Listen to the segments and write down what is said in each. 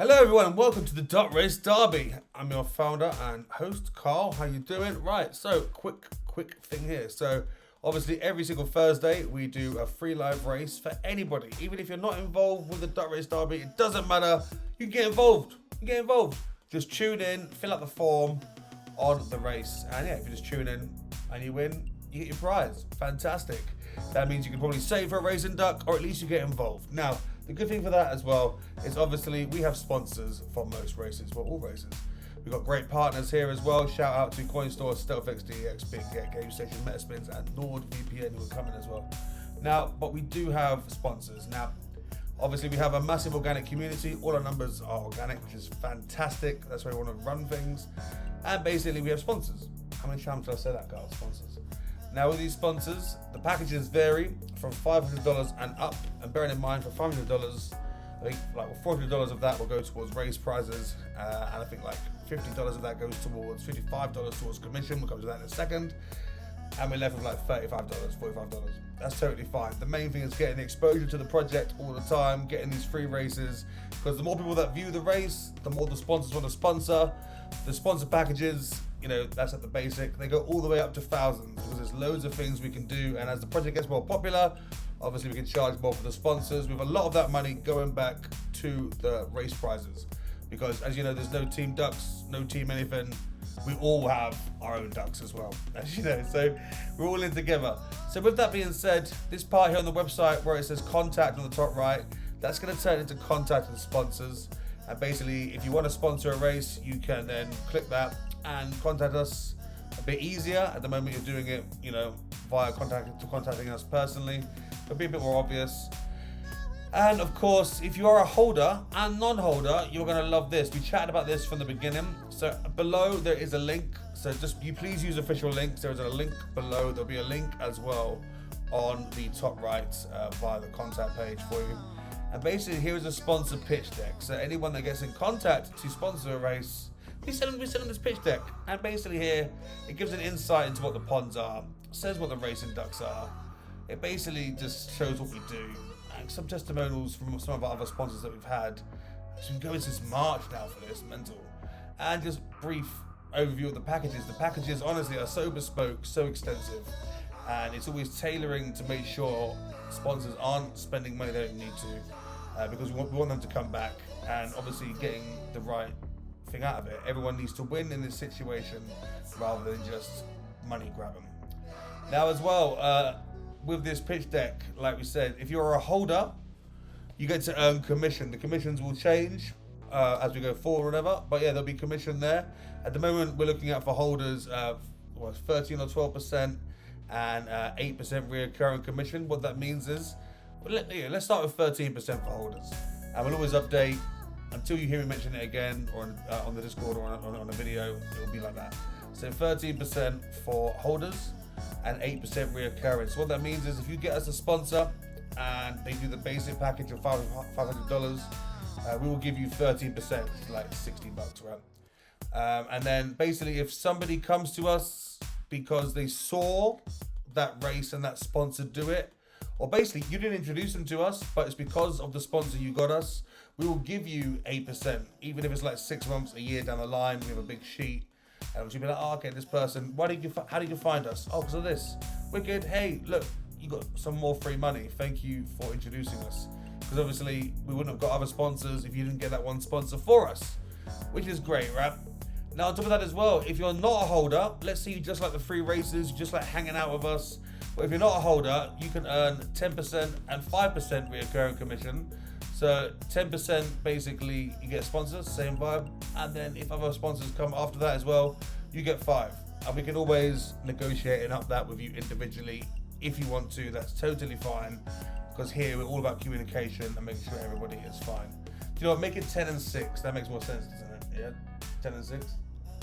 Hello everyone and welcome to the Duck Race Derby. I'm your founder and host, Carl. How you doing? Right, so quick thing here. So obviously every single Thursday we do a free live race for anybody. Even if you're not involved with the Duck Race Derby, it doesn't matter. You can get involved. Just tune in, fill out the form on the race. And yeah, if you just tune in and you win, you get your prize. Fantastic. That means you can probably save for a racing duck, or at least you get involved. Now, the good thing for that as well is obviously we have sponsors for most races, well, all races. We've got great partners here as well. Shout out to CoinStore, StealthXD, Big Get, Game Station, Metaspins, and NordVPN who are coming as well. Now, but we do have sponsors. Now, obviously we have a massive organic community. All our numbers are organic, which is fantastic. That's why we want to run things. And basically we have sponsors. How many times did I say that, Carl? Sponsors. Now with these sponsors, the packages vary from $500 and up, and bearing in mind for $500, I think like $400 of that will go towards race prizes, and I think like $50 of that goes towards, $55 towards commission. We'll come to that in a second, and we're left with like $35, $45. That's totally fine. The main thing is getting exposure to the project all the time, getting these free races, because the more people that view the race, the more the sponsors want to sponsor. The sponsor packages, you know, that's at the basic. They go all the way up to thousands because there's loads of things we can do. And as the project gets more popular, obviously we can charge more for the sponsors with a lot of that money going back to the race prizes. Because as you know, there's no team ducks, no team anything. We all have our own ducks as well, as you know. So we're all in together. So with that being said, this part here on the website where it says contact on the top right, that's going to turn into contact and sponsors. And basically, if you want to sponsor a race, you can then click that and contact us a bit easier. At the moment, you're doing it, you know, via contacting us personally. It'll be a bit more obvious. And of course, if you are a holder and non-holder, you're going to love this. We chatted about this from the beginning. So below there is a link. So just you please use official links. There is a link below. There'll be a link as well on the top right via the contact page for you. And basically, here is a sponsor pitch deck. So anyone that gets in contact to sponsor a race, we send them this pitch deck. And basically here, it gives an insight into what the ponds are, says what the racing ducks are. It basically just shows what we do. And some testimonials from some of our other sponsors that we've had. So we've been going since March now for this, mental. And just brief overview of the packages. The packages, honestly, are so bespoke, so extensive. And it's always tailoring to make sure sponsors aren't spending money they don't need to, because we want them to come back and obviously getting the right thing out of it. Everyone needs to win in this situation rather than just money grabbing. Now as well, with this pitch deck, like we said, if you're a holder, you get to earn commission. The commissions will change as we go forward or whatever, but yeah, there'll be commission there. At the moment, we're looking at for holders 13 or 12%. And 8% reoccurring commission. What that means is, let's start with 13% for holders. And we'll always update until you hear me mention it again, or on the Discord or on a video, it'll be like that. So 13% for holders and 8% reoccurring. So what that means is if you get us a sponsor and they do the basic package of $500, we will give you 13%, which is like $60, right? And then basically if somebody comes to us because they saw that race and that sponsor do it, or basically you didn't introduce them to us, but it's because of the sponsor you got us, we will give you 8%, even if it's like 6 months, a year down the line. We have a big sheet, and we'll be like, oh, okay, this person, how did you find us? Oh, because of this. Wicked. Hey, look, you got some more free money. Thank you for introducing us. Because obviously we wouldn't have got other sponsors if you didn't get that one sponsor for us, which is great, right? Now on top of that as well, if you're not a holder, let's say you just like the free races, you just like hanging out with us, but if you're not a holder, you can earn 10% and 5% reoccurring commission. So 10% basically you get sponsors, same vibe, and then if other sponsors come after that as well, you get 5. And we can always negotiate and up that with you individually if you want to. That's totally fine, because here we're all about communication and making sure everybody is fine. Do you know what, make it 10 and 6, that makes more sense, doesn't it? Yeah, 10 and 6.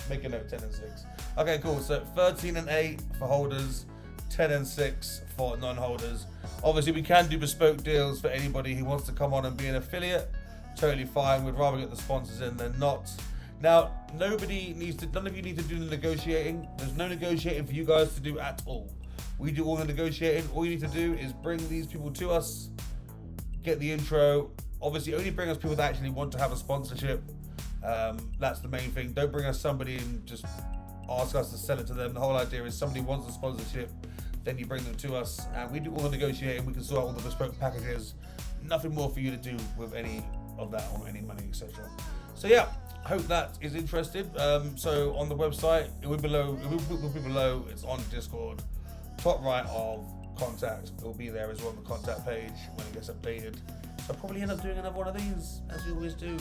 Make a note, 10 and 6. Okay, cool. So 13 and 8 for holders, 10 and 6 for non-holders. Obviously, we can do bespoke deals for anybody who wants to come on and be an affiliate. Totally fine. We'd rather get the sponsors in than not. Now, none of you need to do the negotiating. There's no negotiating for you guys to do at all. We do all the negotiating. All you need to do is bring these people to us, get the intro, Obviously, only bring us people that actually want to have a sponsorship. That's the main thing. Don't bring us somebody and just ask us to sell it to them. The whole idea is somebody wants a sponsorship, then you bring them to us, and we do all the negotiating. We can sort out all the bespoke packages. Nothing more for you to do with any of that or any money, etc. So yeah, I hope that is interested. So on the website, it will be below. It's on Discord, top right of contact. It will be there as well on the contact page when it gets updated. So I'll probably end up doing another one of these, as we always do.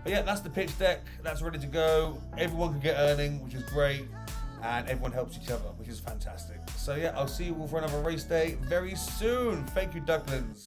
But yeah, that's the pitch deck. That's ready to go. Everyone can get earning, which is great. And everyone helps each other, which is fantastic. So yeah, I'll see you all for another race day very soon. Thank you, Ducklings.